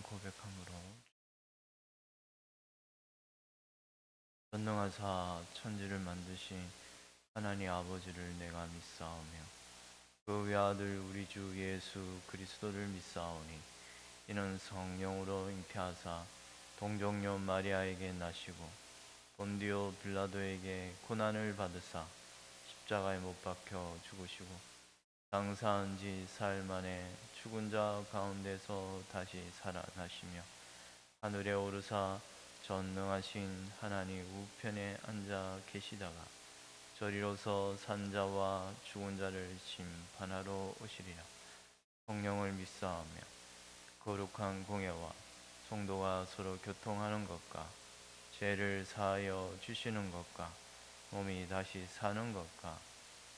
고백함으로 전능하사 천지를 만드신 하나님 아버지를 내가 믿사오며 그 외아들 우리 주 예수 그리스도를 믿사오니 이는 성령으로 잉태하사 동정녀 마리아에게 나시고 본디오 빌라도에게 고난을 받으사 십자가에 못 박혀 죽으시고 장사한 지 사흘 만에 죽은 자 가운데서 다시 살아나시며 하늘에 오르사 전능하신 하나님 우편에 앉아 계시다가 저리로서 산자와 죽은 자를 심판하러 오시리라. 성령을 믿사오며 거룩한 공예와 성도가 서로 교통하는 것과 죄를 사하여 주시는 것과 몸이 다시 사는 것과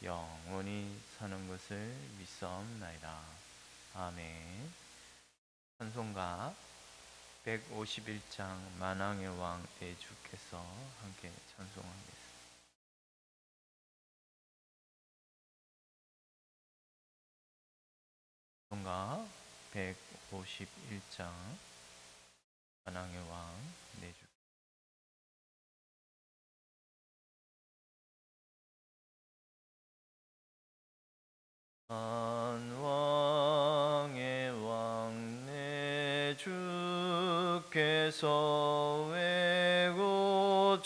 영원히 사는 것을 믿사옵나이다. 아멘. 찬송가 151장 만왕의 왕 대주께서 함께 찬송하겠습니다. 찬송가 151장 만왕의 왕 대주. 만왕의 왕 내 주께서 외고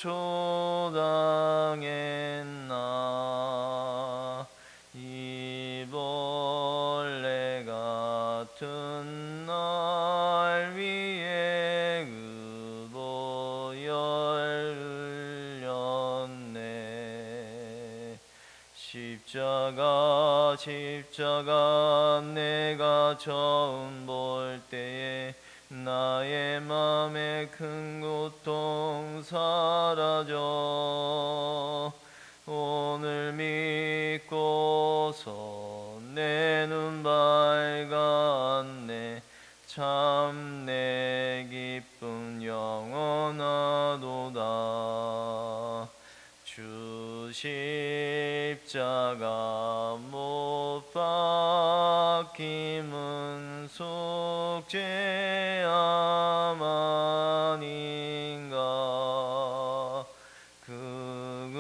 조당했나 이 벌레 같은 날 위에 의보열 흘렸네. 십자가 내가 처음 볼 때에 나의 맘에 큰 고통 사라져 오늘 믿고서 내 눈 밝았네. 참 내 기쁨 영원하도다. 주 십자가 못 박힘은 속죄함 아닌가. 그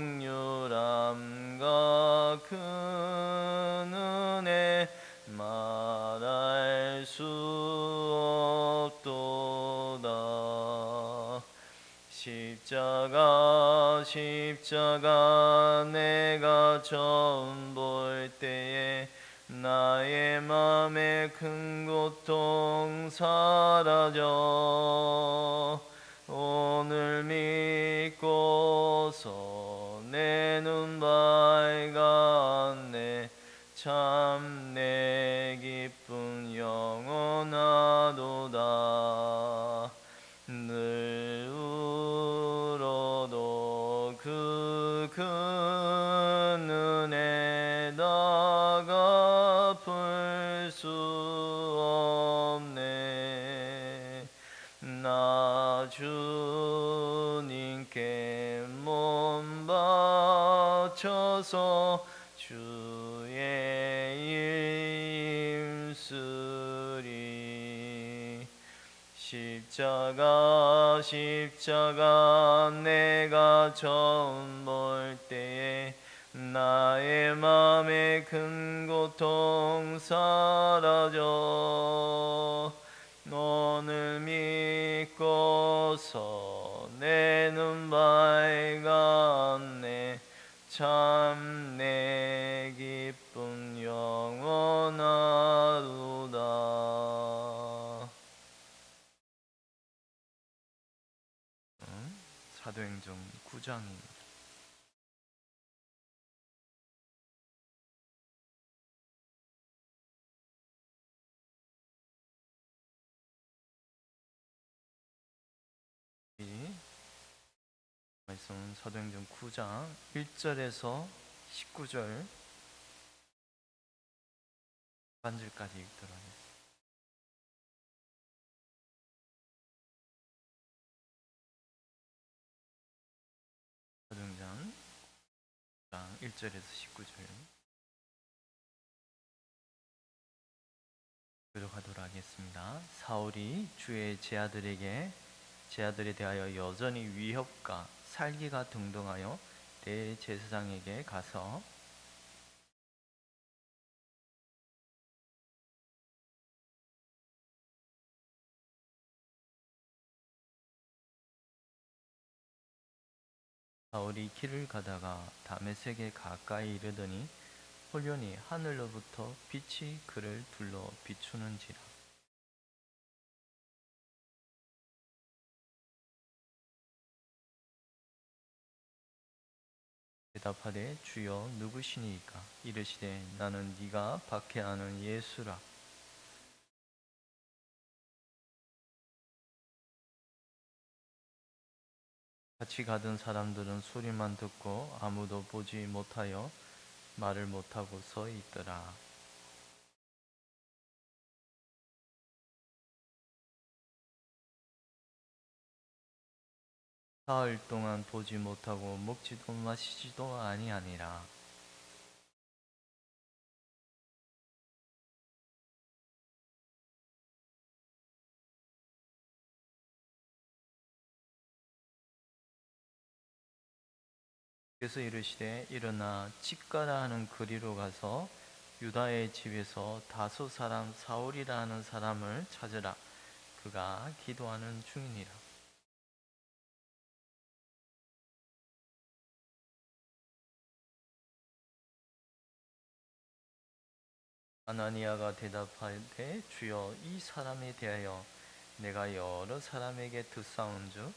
긍휼함과 큰 은혜 말할 수 없도다. 십자가 내가 처음 볼 때에 나의 맘에 큰 고통 사라져 오늘 믿고서 내 눈 밝았네. 참 내 기쁨 영원하도다. 늘 울어도 그 큰 은혜 다 갚을 수 없네. 나 주님께 몸 바쳐서 주의 일 힘쓰리. 십자가 내가 처음 볼 때에 나의 맘에 큰 고통 사라져 오늘 믿고서 내 눈 밝았네. 참 내 기쁨 영원하도다. 사도행전 9장입니다. 말씀은 사도행전 9장 1절에서 19절 반절까지 읽도록 하겠습니다. 사도행전 9장 1절에서 19절 교독하도록 하겠습니다. 읽겠습니다. 사울이 주의 제자들에 대하여 여전히 위협과 살기가 등등하여 대제사장에게 가서 사울이 길을 가다가 다메섹에 가까이 이르더니 홀연히 하늘로부터 빛이 그를 둘러 비추는지라. 대답하되 주여 누구시니이까? 이르시되 나는 네가 박해하는 예수라. 같이 가던 사람들은 소리만 듣고 아무도 보지 못하여 말을 못하고 서 있더라. 사흘 동안 보지 못하고 먹지도 마시지도 아니하니라. 그래서 이르시되 일어나 집가라 하는 거리로 가서 유다의 집에서 다소 사람 사울이라 하는 사람을 찾으라. 그가 기도하는 중이니라. 아나니아가 대답하되 주여 이 사람에 대하여 내가 여러 사람에게 듣사온즉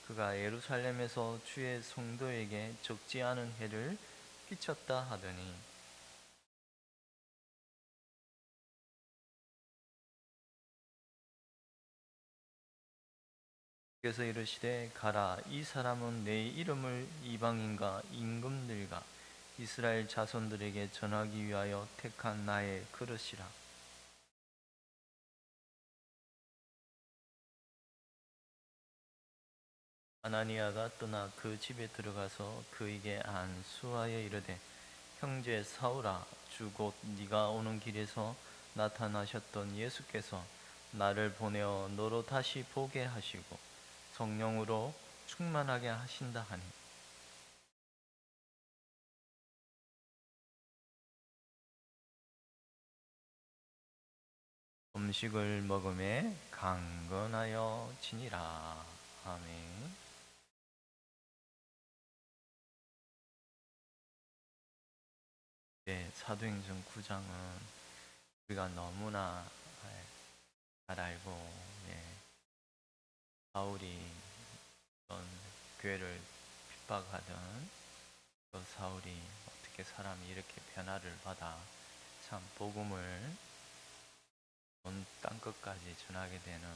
그가 예루살렘에서 주의 성도에게 적지 않은 해를 끼쳤다 하더니 그래서 이르시되 가라 이 사람은 내 이름을 이방인과 임금들과 이스라엘 자손들에게 전하기 위하여 택한 나의 그릇이라. 아나니아가 떠나 그 집에 들어가서 그에게 안수하여 이르되 형제 사울아 주 곧 네가 오는 길에서 나타나셨던 예수께서 나를 보내어 너로 다시 보게 하시고 성령으로 충만하게 하신다 하니 음식을 먹음에 강건하여 지니라. 아멘. 네, 사도행전 9장은 우리가 너무나 잘 알고 사울이 어떤 교회를 핍박하던 그 사울이 어떻게 사람이 이렇게 변화를 받아 참 복음을 온 땅끝까지 전하게 되는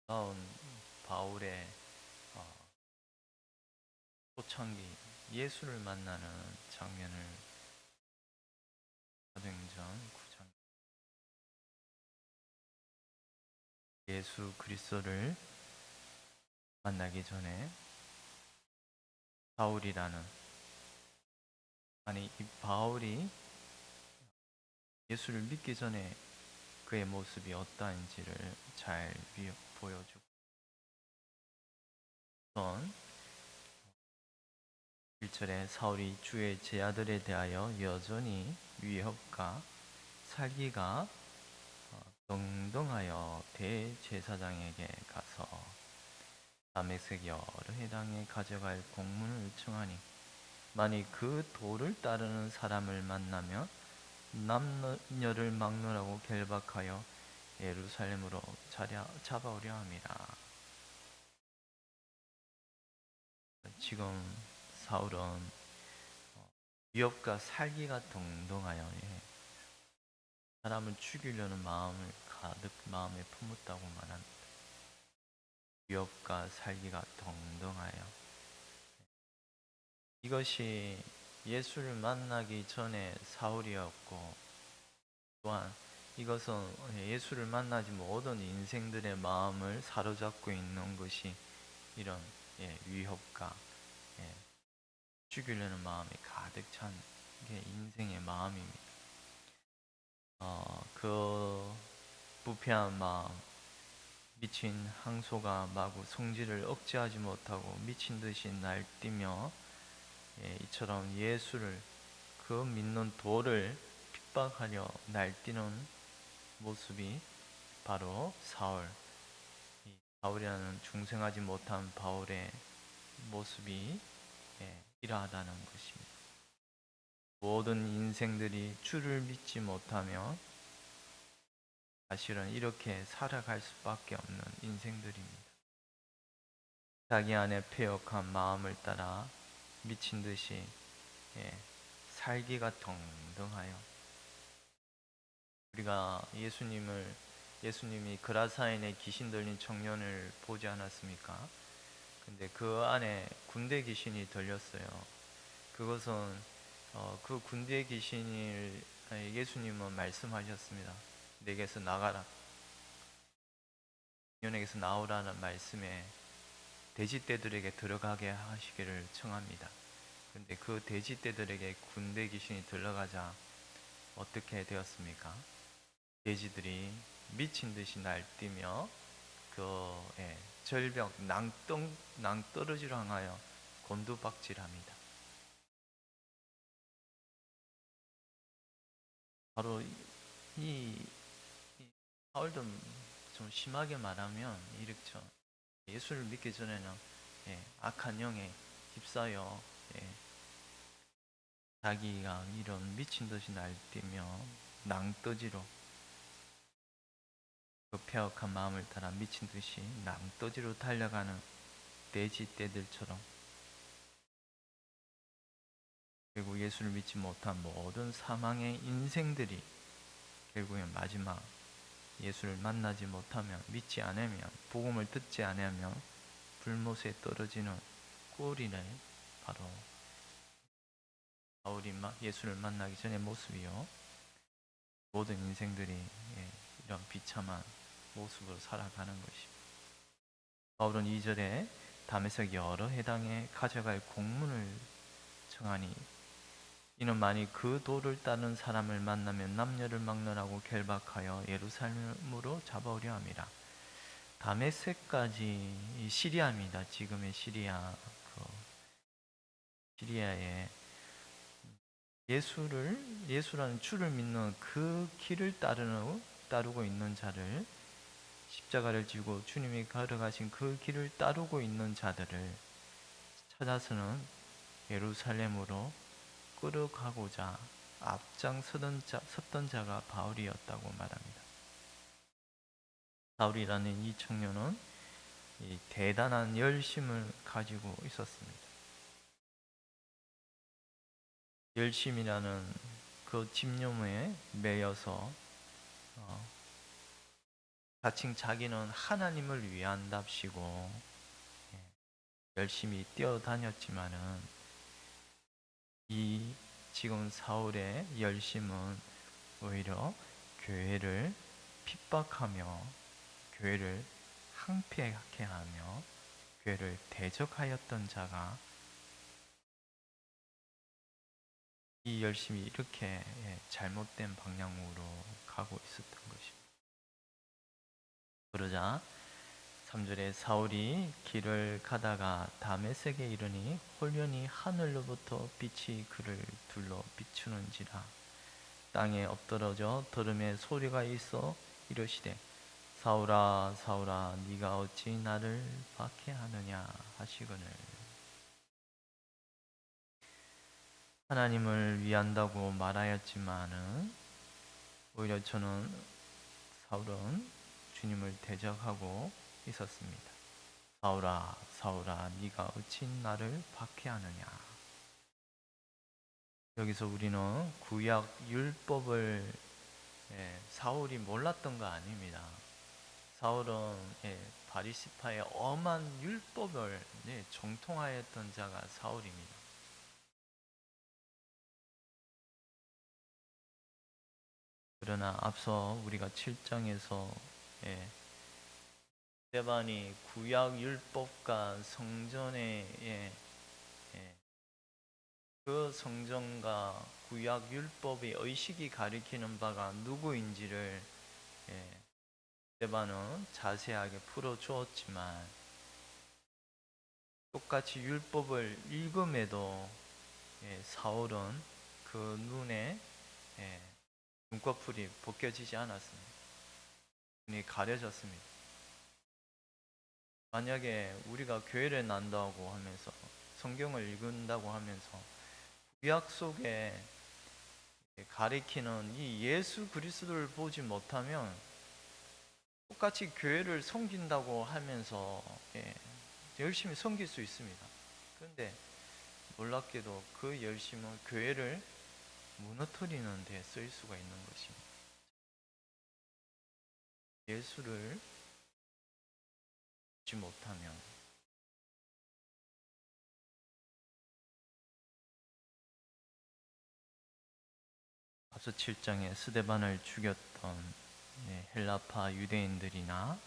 놀라운 바울의 초창기 예수를 만나는 장면을 사도행전 9장 예수 그리스도를 만나기 전에 바울이라는 아니 이 바울이 예수를 믿기 전에 그의 모습이 어떠한지를 잘 보여주고 우선 1절에 사울이 주의 제자들에 대하여 여전히 위협과 살기가 동등하여 대제사장에게 가서 다메섹 여러 해당에 가져갈 공문을 요청하니 만일 그 도를 따르는 사람을 만나면 남녀를 막론하고 결박하여 예루살렘으로 잡아오려 함이라. 지금 사울은 위협과 살기가 동동하여 사람을 죽이려는 마음을 가득 마음에 품었다고 말합니다. 위협과 살기가 동동하여 이것이 예수를 만나기 전에 사울이었고 또한 이것은 예수를 만나지 못한 인생들의 마음을 사로잡고 있는 것이 이런 위협과 죽이려는 마음이 가득 찬 게 인생의 마음입니다. 그 부패한 마음, 미친 항소가 마구 성질을 억제하지 못하고 미친 듯이 날뛰며 이처럼 예수를 그 믿는 도를 핍박하려 날뛰는 모습이 바로 이 바울이라는 중생하지 못한 바울의 모습이 이러하다는 것입니다. 모든 인생들이 주를 믿지 못하며 사실은 이렇게 살아갈 수밖에 없는 인생들입니다. 자기 안에 패역한 마음을 따라 미친 듯이 살기가 동등하여 우리가 예수님이 그라사인의 귀신 들린 청년을 보지 않았습니까? 근데 그 안에 군대 귀신이 들렸어요. 그것은 그 군대 귀신을 예수님은 말씀하셨습니다. 내게서 나가라. 청년에게서 나오라는 말씀에 돼지떼들에게 들어가게 하시기를 청합니다. 그런데 그 돼지떼들에게 군대 귀신이 들어가자 어떻게 되었습니까? 돼지들이 미친 듯이 날뛰며 절벽 낭떠러지로 향하여 곤두박질합니다. 바로 이 바울도 좀 심하게 말하면 이렇죠. 예수를 믿기 전에는 악한 영에 휩싸여 자기가 이런 미친 듯이 날뛰며 낭떠지로 그 폐역한 마음을 따라 미친 듯이 낭떠지로 달려가는 돼지떼들처럼 결국 예수를 믿지 못한 모든 사망의 인생들이 결국엔 마지막 예수를 만나지 못하면 믿지 않으면 복음을 듣지 않으면 불못에 떨어지는 꼴이네. 바로 바울이 예수를 만나기 전의 모습이요. 모든 인생들이 이런 비참한 모습으로 살아가는 것입니다. 바울은 2절에 다메섹 여러 해당에 가져갈 공문을 청하니 이는 만일 그 도를 따르는 사람을 만나면 남녀를 막론하고 결박하여 예루살렘으로 잡아오려 함이라. 다메섹까지 시리아입니다. 지금의 시리아에 예수라는 주를 믿는 그 길을 따르고 있는 자를 십자가를 지고 주님이 걸어가신 그 길을 따르고 있는 자들을 찾아서는 예루살렘으로 끌어가고자 섰던 자가 바울이었다고 말합니다. 바울이라는 이 청년은 이 대단한 열심을 가지고 있었습니다. 열심이라는 그 집념에 매여서 자칭 자기는 하나님을 위한답시고 열심히 뛰어다녔지만은 이 지금 사울의 열심은 오히려 교회를 핍박하며 교회를 항폐하게 하며 교회를 대적하였던 자가 이 열심이 이렇게 잘못된 방향으로 가고 있었던 것입니다. 그러자 3절에 사울이 길을 가다가 다메섹에 이르니 홀연히 하늘로부터 빛이 그를 둘러 비추는지라 땅에 엎드러져 들음에 소리가 있어 이르시되 사울아 사울아 네가 어찌 나를 박해하느냐 하시거늘. 하나님을 위한다고 말하였지만은 오히려 사울은 주님을 대적하고 있었습니다. 사울아 사울아 네가 어찌 나를 박해하느냐. 여기서 우리는 구약 율법을 사울이 몰랐던 거 아닙니다. 사울은 바리시파의 엄한 율법을 정통하였던 자가 사울입니다. 그러나 앞서 우리가 7장에서 스데반이 구약 율법과 성전의 그 성전과 구약 율법의 의식이 가리키는 바가 누구인지를 스데반은 자세하게 풀어주었지만 똑같이 율법을 읽음에도 사울은 그 눈에 눈꺼풀이 벗겨지지 않았습니다. 눈이 가려졌습니다. 만약에 우리가 교회를 난다고 하면서 성경을 읽는다고 하면서 구약 속에 가리키는 이 예수 그리스도를 보지 못하면 똑같이 교회를 섬긴다고 하면서 열심히 섬길 수 있습니다. 그런데 놀랍게도 그 열심은 교회를 무너뜨리는 데 쓸 수가 있는 것입니다. 예수를 보지 못하면 앞서 7장에 스데반을 죽였던 헬라파 유대인들이나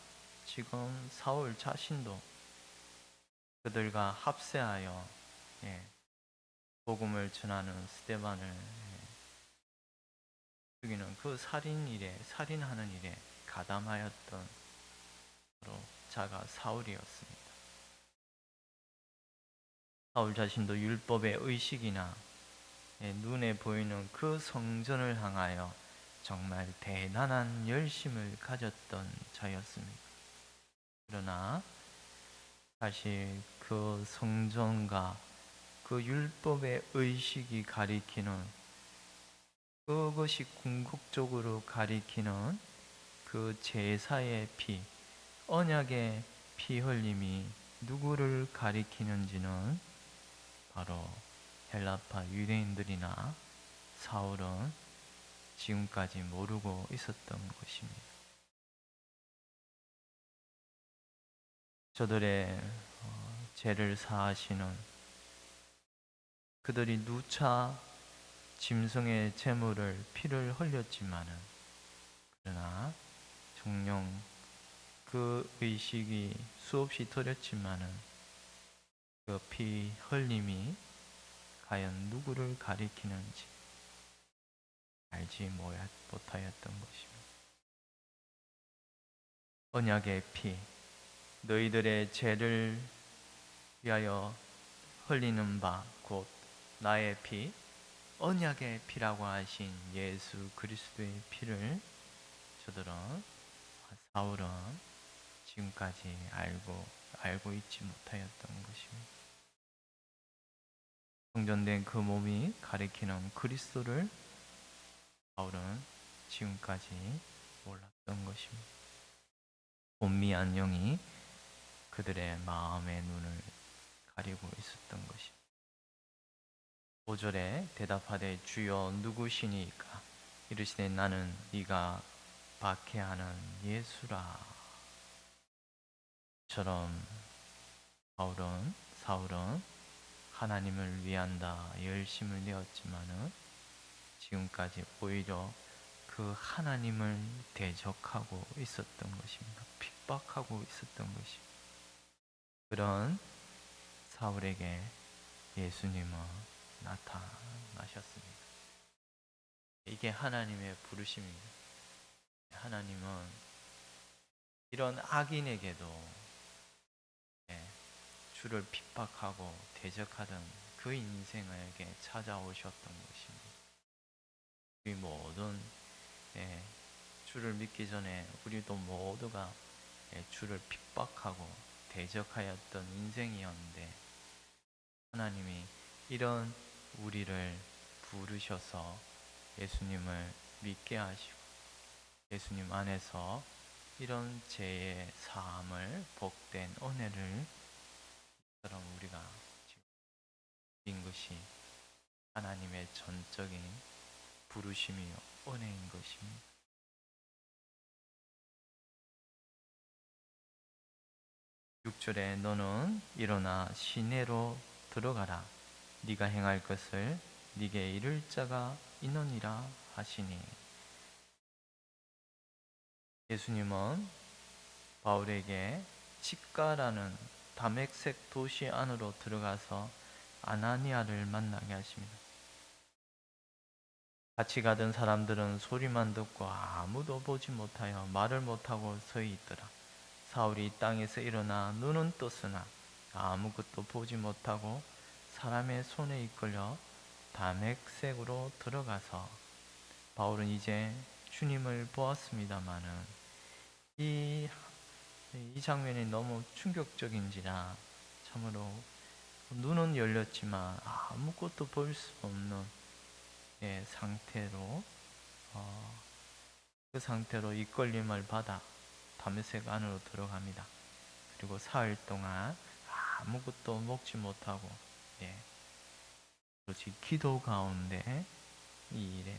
지금 사울 자신도 그들과 합세하여 복음을 전하는 스데반을 죽이는 그 살인하는 일에 가담하였던 바로 자가 사울이었습니다. 사울 자신도 율법의 의식이나 눈에 보이는 그 성전을 향하여 정말 대단한 열심을 가졌던 자였습니다. 그러나 사실 그 성전과 그 율법의 의식이 가리키는 그것이 궁극적으로 가리키는 그 제사의 피, 언약의 피 흘림이 누구를 가리키는지는 바로 헬라파 유대인들이나 사울은 지금까지 모르고 있었던 것입니다. 저들의 죄를 사하시는 그들이 누차 짐승의 제물을 피를 흘렸지만은 그러나 정령 그 의식이 수없이 터졌지만은 그 피 흘림이 과연 누구를 가리키는지 알지 못하였던 것입니다. 언약의 피, 너희들의 죄를 위하여 흘리는 바 곧 나의 피, 언약의 피라고 하신 예수 그리스도의 피를 저들은 사울은 지금까지 알고 있지 못하였던 것입니다. 성전된 그 몸이 가리키는 그리스도를 바울은 지금까지 몰랐던 것입니다. 본미한 영이 그들의 마음의 눈을 가리고 있었던 것입니다. 5절에 대답하되 주여 누구시니까 이르시되 나는 네가 박해하는 예수라. 처럼 사울은 하나님을 위한다 열심을 내었지만은 지금까지 오히려 그 하나님을 대적하고 있었던 것입니다. 핍박하고 있었던 것입니다. 그런 사울에게 예수님은 나타나셨습니다. 이게 하나님의 부르심입니다. 하나님은 이런 악인에게도 주를 핍박하고 대적하던 그 인생에게 찾아오셨던 것입니다. 우리 모든 주를 믿기 전에 우리도 모두가 주를 핍박하고 대적하였던 인생이었는데 하나님이 이런 우리를 부르셔서 예수님을 믿게 하시고 예수님 안에서 이런 죄의 사함을 복된 은혜를 처럼 우리가 지금 인 것이 하나님의 전적인 부르심이요 은혜인 것입니다. 6절에 너는 일어나 시내로 들어가라. 네가 행할 것을 네게 이를 자가 있느니라 하시니 예수님은 바울에게 치가라는 다메섹 도시 안으로 들어가서 아나니아를 만나게 하십니다. 같이 가던 사람들은 소리만 듣고 아무도 보지 못하여 말을 못하고 서 있더라. 사울이 땅에서 일어나 눈은 떴으나 아무것도 보지 못하고 사람의 손에 이끌려 다맥색으로 들어가서 바울은 이제 주님을 보았습니다마는 이, 이 장면이 너무 충격적인지라 참으로 눈은 열렸지만 아무것도 볼 수 없는 상태로 어, 그 상태로 이끌림을 받아 다메섹 안으로 들어갑니다. 그리고 사흘 동안 아무것도 먹지 못하고 그렇지 기도 가운데 이 일에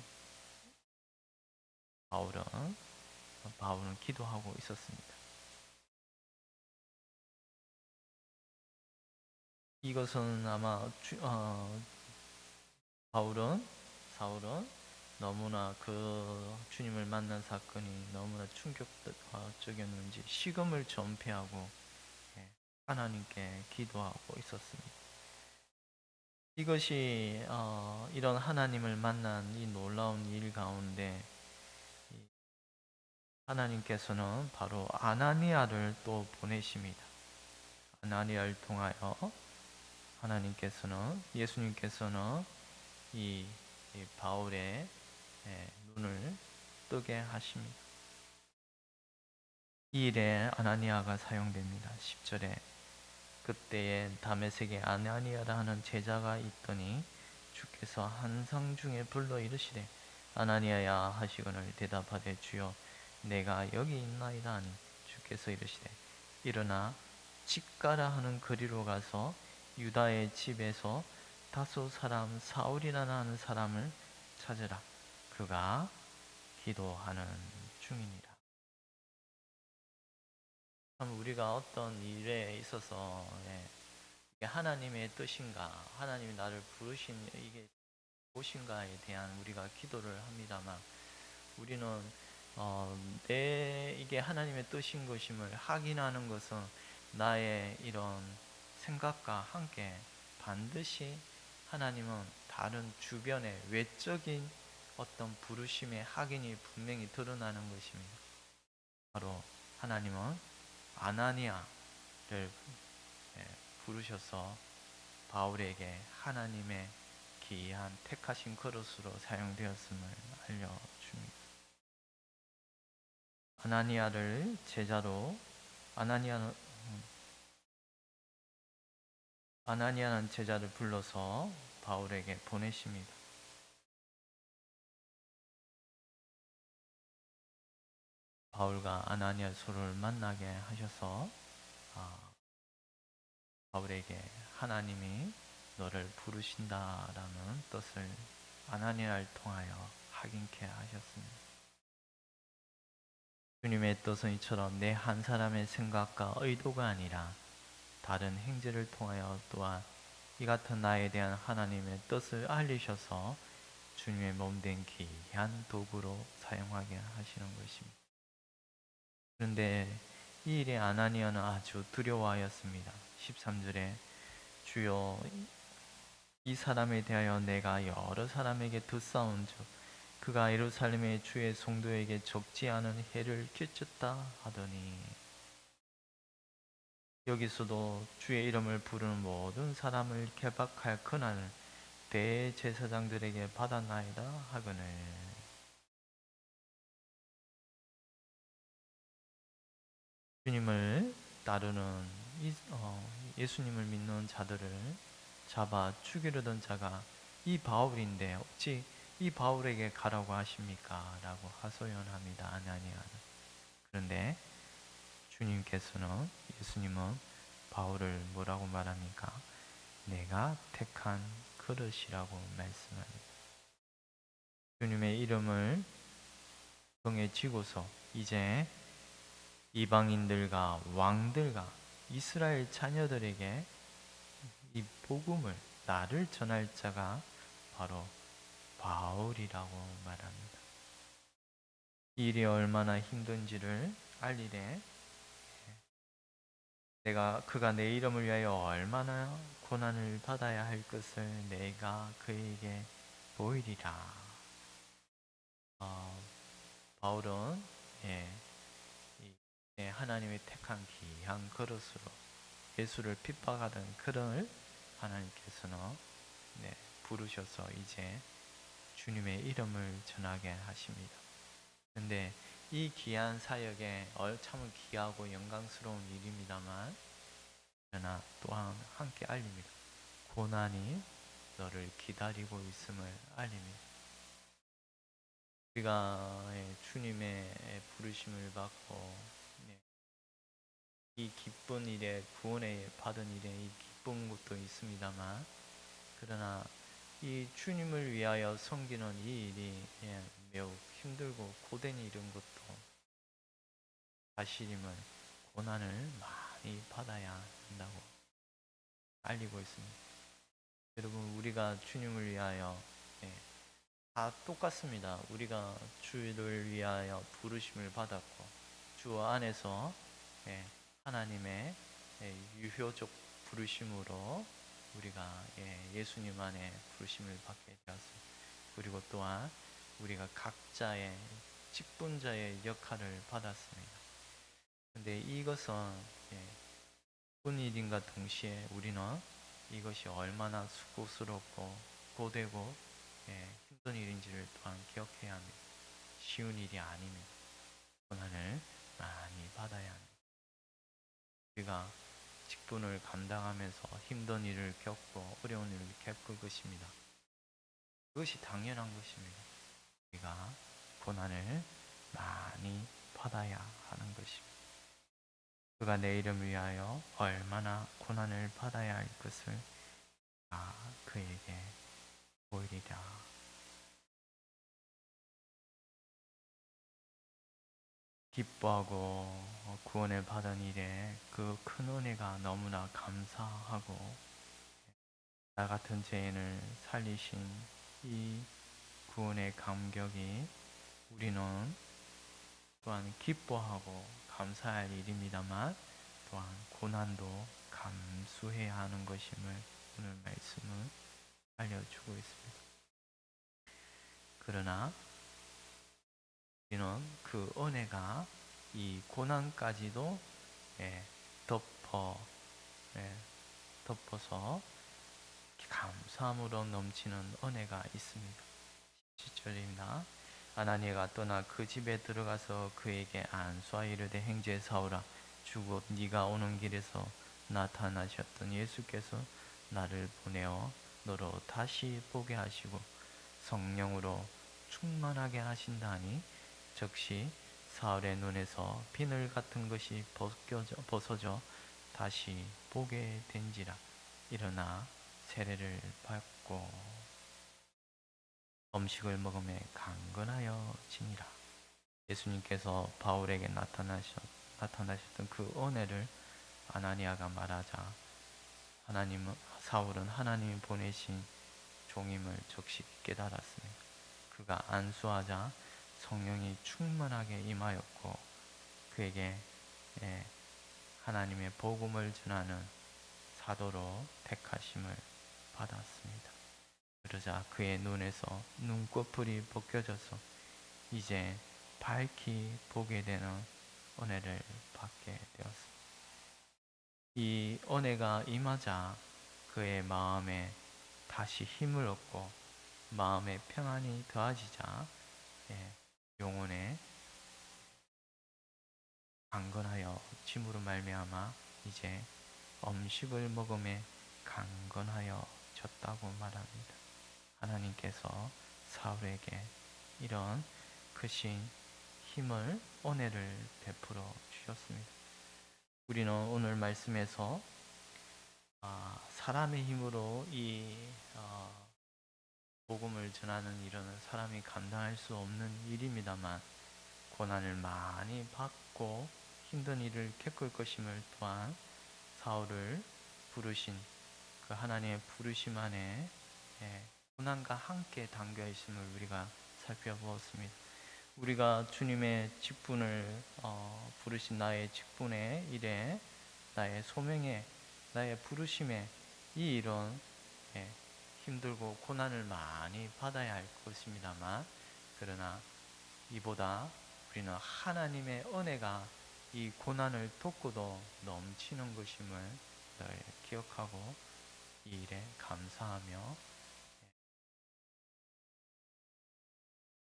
바울은 기도하고 있었습니다. 이것은 아마 사울은 너무나 그 주님을 만난 사건이 너무나 충격적이었는지 식음을 전폐하고 하나님께 기도하고 있었습니다. 이것이 이런 하나님을 만난 이 놀라운 일 가운데 하나님께서는 바로 아나니아를 또 보내십니다. 아나니아를 통하여 예수님께서는 이 바울의 눈을 뜨게 하십니다. 이 일에 아나니아가 사용됩니다. 10절에 그때에 다메섹에 아나니아라 하는 제자가 있더니 주께서 환상 중에 불러 이르시되 아나니아야 하시거늘 대답하되 주여 내가 여기 있나이다 하니 주께서 이르시되 일어나 집가라 하는 거리로 가서 유다의 집에서 다소 사람 사울이라 하는 사람을 찾으라. 그가 기도하는 중이니라. 참 우리가 어떤 일에 있어서 이게 하나님의 뜻인가, 하나님이 나를 부르신 이게 무엇인가에 대한 우리가 기도를 합니다만 우리는 이게 하나님의 뜻인 것임을 확인하는 것은 나의 이런 생각과 함께 반드시 하나님은 다른 주변의 외적인 어떤 부르심의 확인이 분명히 드러나는 것입니다. 바로 하나님은 아나니아를 부르셔서 바울에게 하나님의 귀한 택하신 그릇으로 사용되었음을 알려줍니다. 아나니아를 제자로 아나니아는 제자를 불러서 바울에게 보내십니다. 바울과 아나니아 서로를 만나게 하셔서 바울에게 하나님이 너를 부르신다라는 뜻을 아나니아를 통하여 확인케 하셨습니다. 주님의 뜻은 이처럼 내 한 사람의 생각과 의도가 아니라 다른 행제를 통하여 또한 이 같은 나에 대한 하나님의 뜻을 알리셔서 주님의 몸된 귀한 도구로 사용하게 하시는 것입니다. 그런데 이 일에 아나니아는 아주 두려워하였습니다. 13절에 주여 이 사람에 대하여 내가 여러 사람에게 듣사온즉 그가 예루살렘의 주의 성도에게 적지 않은 해를 끼쳤다 하더니 여기서도 주의 이름을 부르는 모든 사람을 개박할 권한을 대제사장들에게 받았나이다 하거늘 주님을 따르는 예수님을 믿는 자들을 잡아 죽이려던 자가 이 바울인데 어찌 이 바울에게 가라고 하십니까? 라고 하소연합니다. 아나니아는. 그런데 예수님은 바울을 뭐라고 말합니까? 내가 택한 그릇이라고 말씀합니다. 주님의 이름을 등에 지고서 이제 이방인들과 왕들과 이스라엘 자녀들에게 이 복음을 나를 전할 자가 바로 바울이라고 말합니다. 이 일이 얼마나 힘든지를 알리되 그가 내 이름을 위하여 얼마나 고난을 받아야 할 것을 내가 그에게 보이리라. 어, 바울은 예, 하나님의 택한 귀한 그릇으로 예수를 핍박하던 그를 하나님께서는 부르셔서 이제 주님의 이름을 전하게 하십니다. 근데 이 귀한 사역에 참은 귀하고 영광스러운 일입니다만, 그러나 또한 함께 알립니다. 고난이 너를 기다리고 있음을 알립니다. 우리가 주님의 부르심을 받고 이 기쁜 일에, 구원에 받은 일에 이 기쁜 것도 있습니다만, 그러나 이 주님을 위하여 섬기는 이 일이 매우 힘들고 고된 일인 것도 사실임을, 고난을 많이 받아야 한다고 알리고 있습니다. 여러분, 우리가 주님을 위하여 다 똑같습니다. 우리가 주를 위하여 부르심을 받았고 주 안에서 하나님의 유효적 부르심으로 우리가 예수님 안에 부르심을 받게 되었습니다. 그리고 또한 우리가 각자의 직분자의 역할을 받았습니다. 근데 이것은 기쁜 일인가 동시에 우리는 이것이 얼마나 수고스럽고 고되고 힘든 일인지를 또한 기억해야 합니다. 쉬운 일이 아닙니다. 고난을 많이 받아야 합니다. 우리가 직분을 감당하면서 힘든 일을 겪고 어려운 일을 겪을 것입니다. 그것이 당연한 것입니다. 우리가 고난을 많이 받아야 하는 것입니다. 그가 내 이름을 위하여 얼마나 고난을 받아야 할 것을 그에게 보이리라. 기뻐하고 구원을 받은 일에 그 큰 은혜가 너무나 감사하고, 나 같은 죄인을 살리신 이 구원의 감격이 우리는 또한 기뻐하고 감사할 일입니다만, 또한 고난도 감수해야 하는 것임을 오늘 말씀은 알려주고 있습니다. 그러나 우리는 그 은혜가 이 고난까지도 덮어서 감사함으로 넘치는 은혜가 있습니다. 10절입니다. 아나니아가 떠나 그 집에 들어가서 그에게 안수하여 이르되 형제 사울아, 주 네가 오는 길에서 나타나셨던 예수께서 나를 보내어 너로 다시 보게 하시고 성령으로 충만하게 하신다니, 즉시 사울의 눈에서 비늘 같은 것이 벗어져 다시 보게 된지라. 일어나 세례를 받고 음식을 먹음에 강건하여 지니라. 예수님께서 바울에게 나타나셨던 그 은혜를 아나니아가 말하자 사울은 하나님이 보내신 종임을 즉시 깨달았습니다. 그가 안수하자 성령이 충만하게 임하였고 그에게 하나님의 복음을 전하는 사도로 택하심을 받았습니다. 그러자 그의 눈에서 눈꺼풀이 벗겨져서 이제 밝히 보게 되는 은혜를 받게 되었습니다. 이 은혜가 임하자 그의 마음에 다시 힘을 얻고 마음의 평안이 더하지자 영혼에 강건하여 짐으로 말미암아 이제 음식을 먹음에 강건하여졌다고 말합니다. 하나님께서 사울에게 이런 크신 힘을, 은혜를 베풀어 주셨습니다. 우리는 오늘 말씀에서 사람의 힘으로 이 복음을 전하는 일은 사람이 감당할 수 없는 일입니다만, 고난을 많이 받고 힘든 일을 겪을 것임을 또한 사울을 부르신 그 하나님의 부르심 안에 고난과 함께 담겨 있음을 우리가 살펴보았습니다. 우리가 주님의 직분을 부르신 나의 직분의 일에, 나의 소명에, 나의 부르심에 이 일은 힘들고 고난을 많이 받아야 할 것입니다만, 그러나 이보다 우리는 하나님의 은혜가 이 고난을 돕고도 넘치는 것임을 늘 기억하고 이 일에 감사하며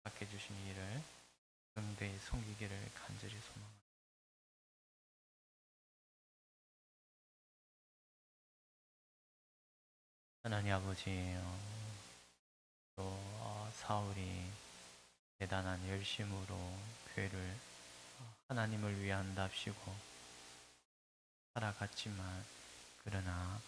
받게 주신 이 일을 응대히 섬기기를 간절히 소망합니다. 하나님 아버지, 또 사울이 대단한 열심으로 교회를 하나님을 위한답시고 살아갔지만 그러나